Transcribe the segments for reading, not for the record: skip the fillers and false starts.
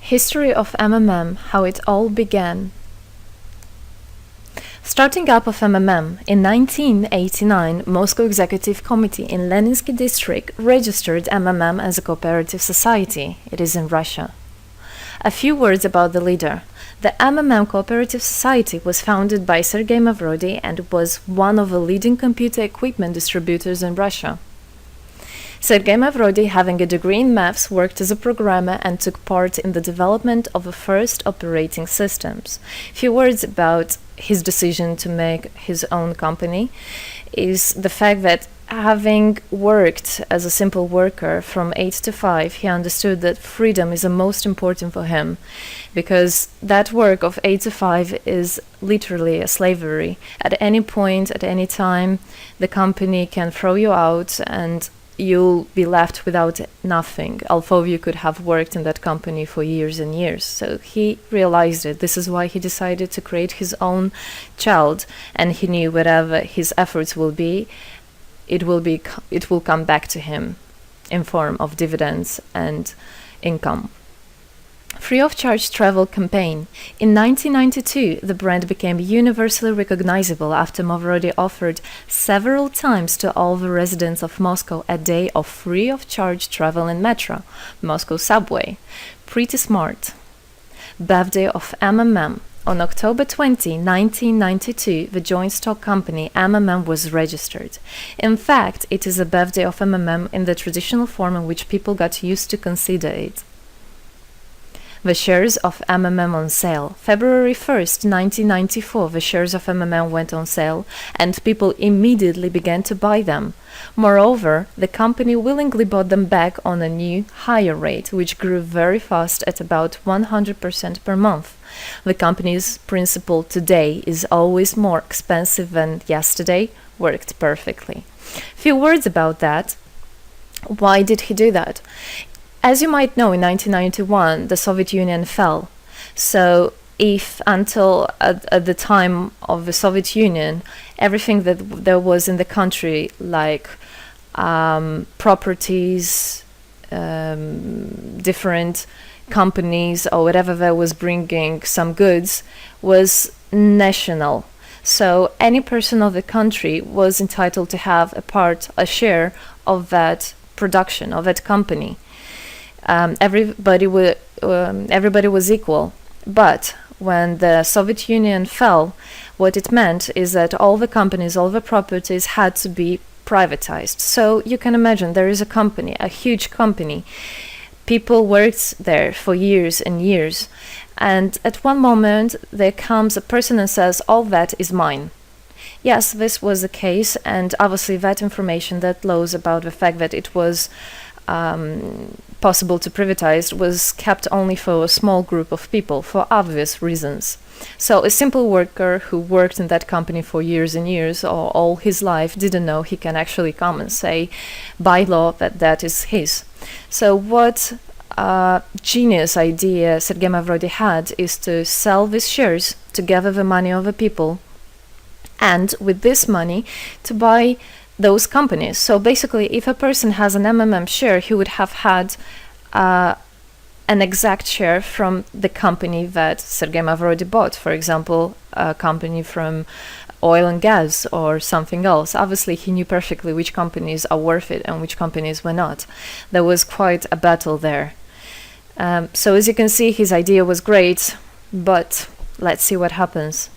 History of MMM, how it all began. Starting up of MMM, in 1989, Moscow Executive Committee in Leninsky District registered MMM as a cooperative society. It is in Russia. A few words about the leader. The MMM Cooperative Society was founded by Sergei Mavrodi and was one of the leading computer equipment distributors in Russia. Sergei Mavrodi, having a degree in maths, worked as a programmer and took part in the development of the first operating systems. Few words about his decision to make his own company is the fact that having worked as a simple worker from 8 to 5, he understood that freedom is the most important for him, because that work of 8 to 5 is literally a slavery. At any point, at any time, the company can throw you out and you'll be left without nothing, although you could have worked in that company for years and years. So he realized it. This is why he decided to create his own child, and he knew whatever his efforts will be, it will come back to him in form of dividends and income. Free of charge travel campaign. In 1992, the brand became universally recognizable after Mavrodi offered several times to all the residents of Moscow a day of free of charge travel in metro, Moscow subway. Pretty smart. Birthday of MMM. On October 20, 1992, the joint stock company MMM was registered. In fact, it is a birthday of MMM in the traditional form in which people got used to consider it. The shares of MMM on sale. February 1st, 1994, the shares of MMM went on sale, and people immediately began to buy them. Moreover, the company willingly bought them back on a new, higher rate, which grew very fast at about 100% per month. The company's principle today is always more expensive than yesterday worked perfectly. Few words about that. Why did he do that? As you might know, in 1991, the Soviet Union fell. So if until at the time of the Soviet Union, everything that there was in the country, like properties, different companies, or whatever that was bringing some goods, was national. So any person of the country was entitled to have a share of that production, of that company. Everybody was equal. But when the Soviet Union fell, what it meant is that all the companies, all the properties had to be privatized. So you can imagine there is a company, a huge company. People worked there for years and years. And at one moment, there comes a person and says, all that is mine. Yes, this was the case. And obviously that information, that laws about the fact that it was possible to privatize was kept only for a small group of people for obvious reasons. So a simple worker who worked in that company for years and years or all his life didn't know he can actually come and say by law that that is his. So what genius idea Sergei Mavrodi had is to sell these shares to gather the money of the people, and with this money to buy those companies. So basically, if a person has an MMM share, he would have had an exact share from the company that Sergei Mavrodi bought. For example, a company from oil and gas or something else. Obviously, he knew perfectly which companies are worth it and which companies were not. There was quite a battle there. So as you can see, his idea was great, but let's see what happens.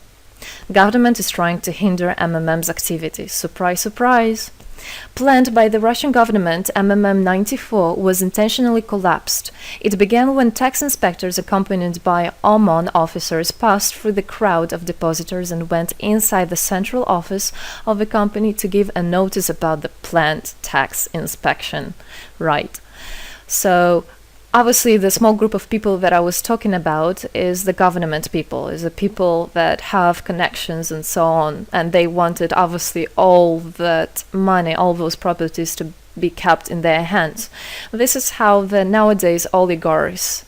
Government is trying to hinder MMM's activities. Surprise, surprise! Planned by the Russian government, MMM 94 was intentionally collapsed. It began when tax inspectors accompanied by OMON officers passed through the crowd of depositors and went inside the central office of the company to give a notice about the planned tax inspection. Right. So obviously, the small group of people that I was talking about is the government people, is the people that have connections and so on. And they wanted, obviously, all that money, all those properties to be kept in their hands. This is how the nowadays oligarchs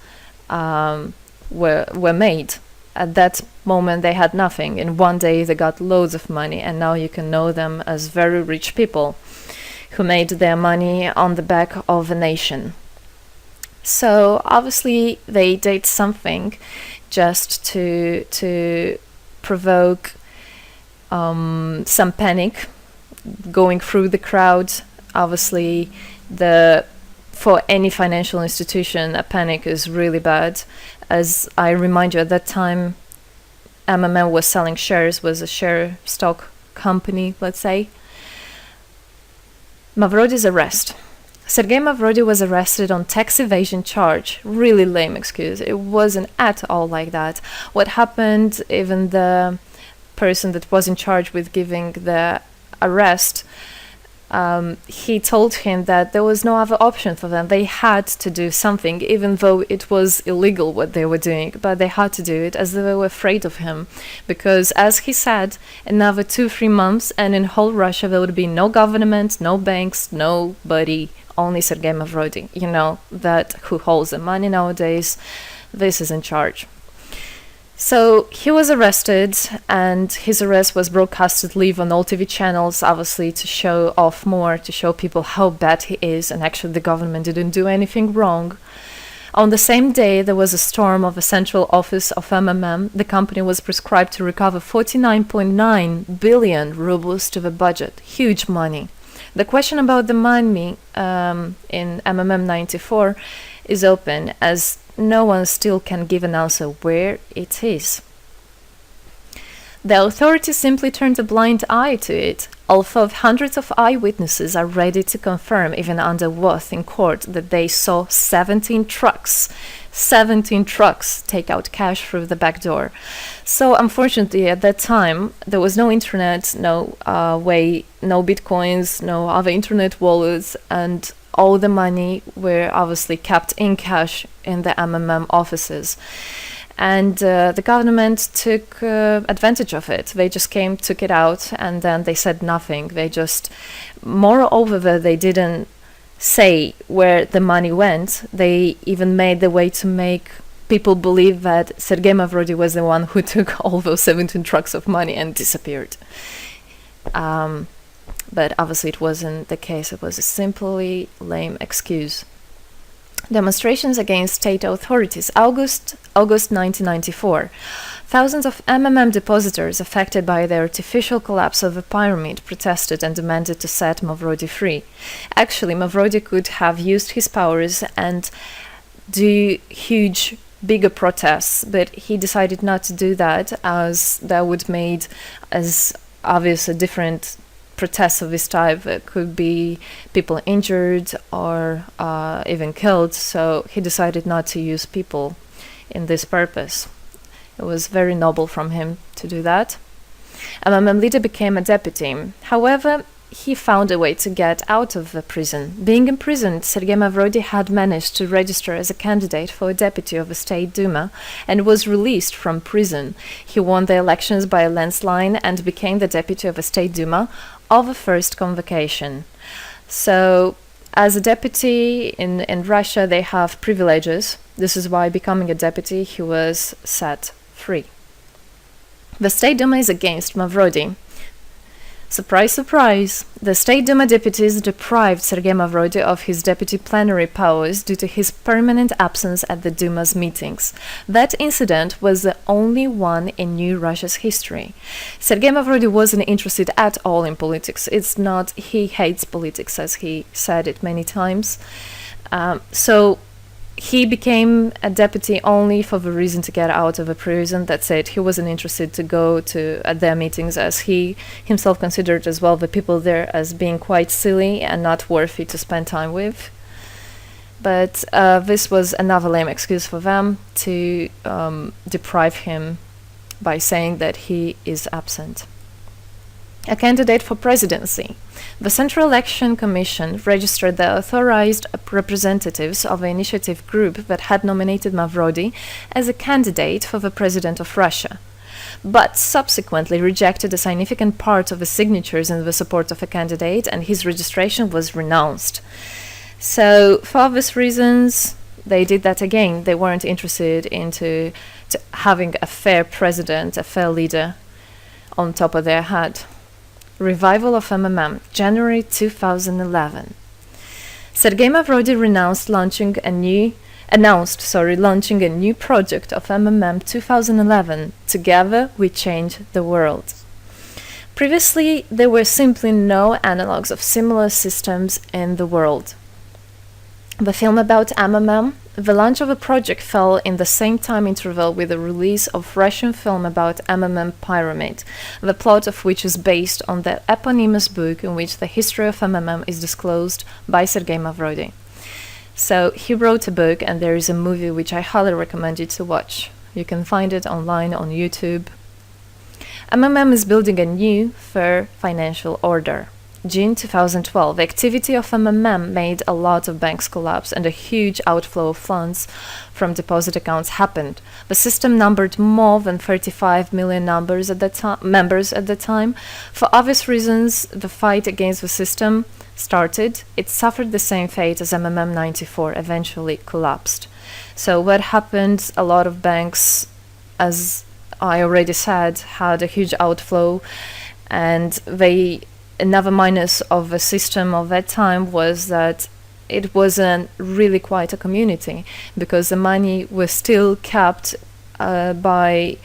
were made. At that moment, they had nothing. In one day, they got loads of money. And now you can know them as very rich people who made their money on the back of a nation. So obviously they did something just to provoke some panic going through the crowd. Obviously, for any financial institution, a panic is really bad. As I remind you, at that time, MMM was selling shares, was a share stock company, let's say. Mavrody's arrest. Sergei Mavrody was arrested on tax evasion charge. Really lame excuse. It wasn't at all like that. What happened, even the person that was in charge with giving the arrest, he told him that there was no other option for them. They had to do something, even though it was illegal what they were doing, but they had to do it as they were afraid of him. Because, as he said, another 2-3 months and in whole Russia there would be no government, no banks, nobody, only Sergei Mavrody, that who holds the money nowadays. This is in charge. So he was arrested, and his arrest was broadcasted live on all TV channels, obviously to show off more, to show people how bad he is, and actually the government didn't do anything wrong. On the same day, there was a storm of the central office of MMM. The company was prescribed to recover 49.9 billion rubles to the budget. Huge money. The question about the money in MMM 94 is open, as no one still can give an answer where it is. The authorities simply turned a blind eye to it, although hundreds of eyewitnesses are ready to confirm, even under oath in court, that they saw 17 trucks take out cash through the back door. So unfortunately, at that time, there was no internet, no way, no bitcoins, no other internet wallets, and all the money were obviously kept in cash in the MMM offices. And the government took advantage of it. They just came, took it out, and then they said nothing. Moreover, they didn't say where the money went. They even made the way to make people believe that Sergei Mavrody was the one who took all those 17 trucks of money and disappeared. But obviously it wasn't the case. It was a simply lame excuse. Demonstrations against state authorities. August 1994. Thousands of MMM depositors affected by the artificial collapse of the pyramid protested and demanded to set Mavrody free. Actually, Mavrody could have used his powers and do huge, bigger protests, but he decided not to do that, as that would made as obvious a different protests of this type. Could be people injured or even killed, so he decided not to use people in this purpose. It was very noble from him to do that. MMM leader became a deputy. However, he found a way to get out of the prison. Being imprisoned, Sergei Mavrody had managed to register as a candidate for a deputy of the State Duma and was released from prison. He won the elections by a landslide and became the deputy of the State Duma of the first convocation. So, as a deputy in Russia, they have privileges. This is why, becoming a deputy, he was set free. The State Duma is against Mavrody. Surprise, surprise! The State Duma deputies deprived Sergei Mavrody of his deputy plenary powers due to his permanent absence at the Duma's meetings. That incident was the only one in New Russia's history. Sergei Mavrody wasn't interested at all in politics. It's not he hates politics, as he said it many times. So he became a deputy only for the reason to get out of a prison. That's it. He wasn't interested to go to at their meetings, as he himself considered as well the people there as being quite silly and not worthy to spend time with. But this was another lame excuse for them to deprive him by saying that he is absent. A candidate for presidency. The Central Election Commission registered the authorized representatives of the initiative group that had nominated Mavrody as a candidate for the president of Russia, but subsequently rejected a significant part of the signatures in the support of a candidate, and his registration was renounced. So, for obvious reasons, they did that again. They weren't interested into having a fair president, a fair leader on top of their head. Revival of MMM, January 2011. Sergei Mavrody renounced launching launching a new project of MMM 2011. Together we change the world. Previously, there were simply no analogues of similar systems in the world. The film about MMM, the launch of a project fell in the same time interval with the release of Russian film about MMM Pyramid, the plot of which is based on the eponymous book in which the history of MMM is disclosed by Sergei Mavrodi. So he wrote a book, and there is a movie which I highly recommend you to watch. You can find it online on YouTube. MMM is building a new, fair financial order. June 2012, the activity of MMM made a lot of banks collapse and a huge outflow of funds from deposit accounts happened. The system numbered more than 35 million members at the time. For obvious reasons, the fight against the system started. It suffered the same fate as MMM 94, eventually collapsed. So what happened, a lot of banks, as I already said, had a huge outflow, and another minus of the system of that time was that it wasn't really quite a community, because the money was still kept by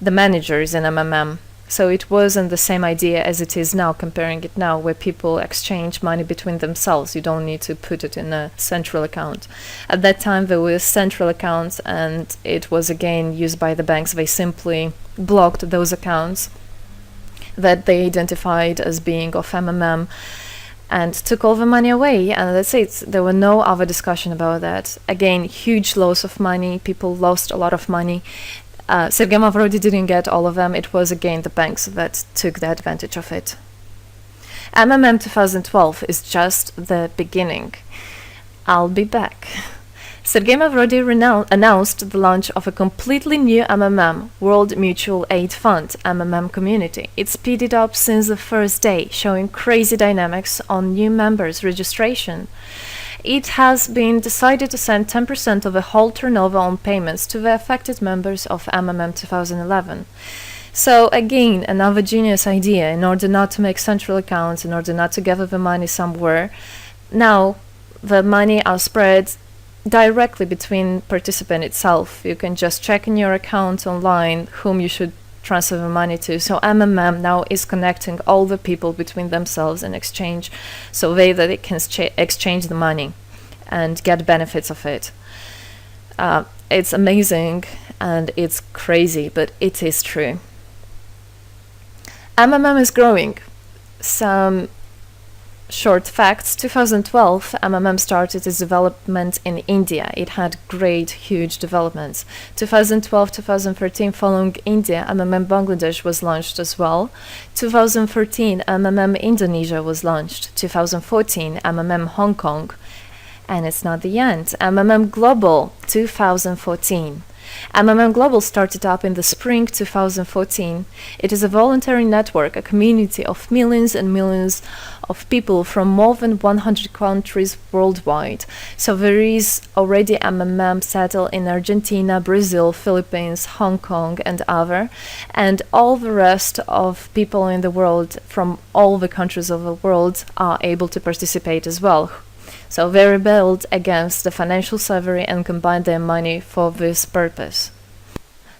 the managers in MMM. So it wasn't the same idea as it is now, comparing it now, where people exchange money between themselves. You don't need to put it in a central account. At that time, there were central accounts, and it was again used by the banks. They simply blocked those accounts that they identified as being of MMM and took all the money away, and that's it. There were no other discussion about that. Again, huge loss of money. People lost a lot of money. Sergei Mavrodi didn't get all of them. It was again the banks that took the advantage of it. MMM 2012 is just the beginning. I'll be back. Sergei Mavrodi announced the launch of a completely new MMM, World Mutual Aid Fund, MMM community. It speeded up since the first day, showing crazy dynamics on new members' registration. It has been decided to send 10% of the whole turnover on payments to the affected members of MMM 2011. So again, another genius idea. In order not to make central accounts, in order not to gather the money somewhere, now the money are spread directly between participant itself. You can just check in your account online whom you should transfer the money to. So MMM now is connecting all the people between themselves in exchange, so that they can exchange the money and get benefits of it. It's amazing and it's crazy, but it is true. MMM is growing. Some short facts. 2012, MMM started its development in India. It had great, huge developments. 2012-2013, following India, MMM Bangladesh was launched as well. 2013, MMM Indonesia was launched. 2014, MMM Hong Kong. And it's not the end. MMM Global, 2014. MMM Global started up in the spring 2014. It is a voluntary network, a community of millions and millions of people from more than 100 countries worldwide. So there is already MMM settled in Argentina, Brazil, Philippines, Hong Kong, and other, and all the rest of people in the world from all the countries of the world are able to participate as well. So they rebelled against the financial slavery and combined their money for this purpose.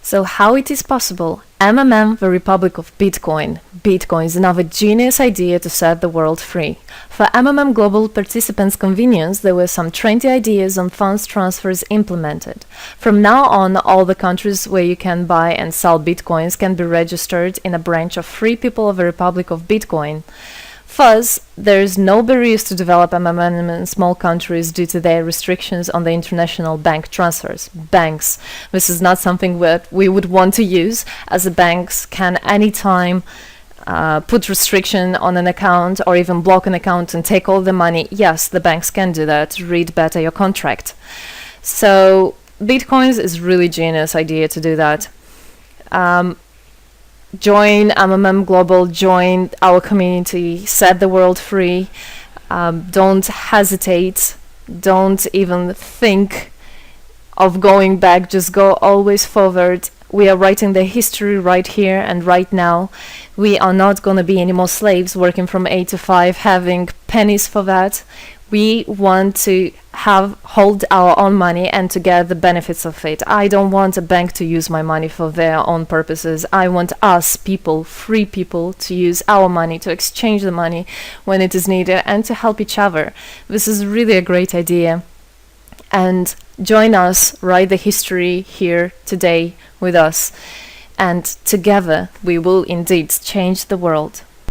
So how it is possible? MMM, the Republic of Bitcoin. Bitcoin is another genius idea to set the world free. For MMM Global participants' convenience, there were some 20 ideas on funds transfers implemented. From now on, all the countries where you can buy and sell Bitcoins can be registered in a branch of Free People of the Republic of Bitcoin. Thus, there is no barriers to develop MMM in small countries due to their restrictions on the international bank transfers. Banks. This is not something that we would want to use, as the banks can anytime put restriction on an account or even block an account and take all the money. Yes, the banks can do that. Read better your contract. So, Bitcoins is really genius idea to do that. Join MMM Global, join our community, set the world free. Don't hesitate, don't even think of going back, just go always forward. We are writing the history right here and right now. We are not going to be any more slaves working from 8 to 5, having pennies for that. We want to hold our own money and to get the benefits of it. I don't want a bank to use my money for their own purposes. I want us people, free people, to use our money, to exchange the money when it is needed, and to help each other. This is really a great idea. And join us, write the history here today with us, and together we will indeed change the world.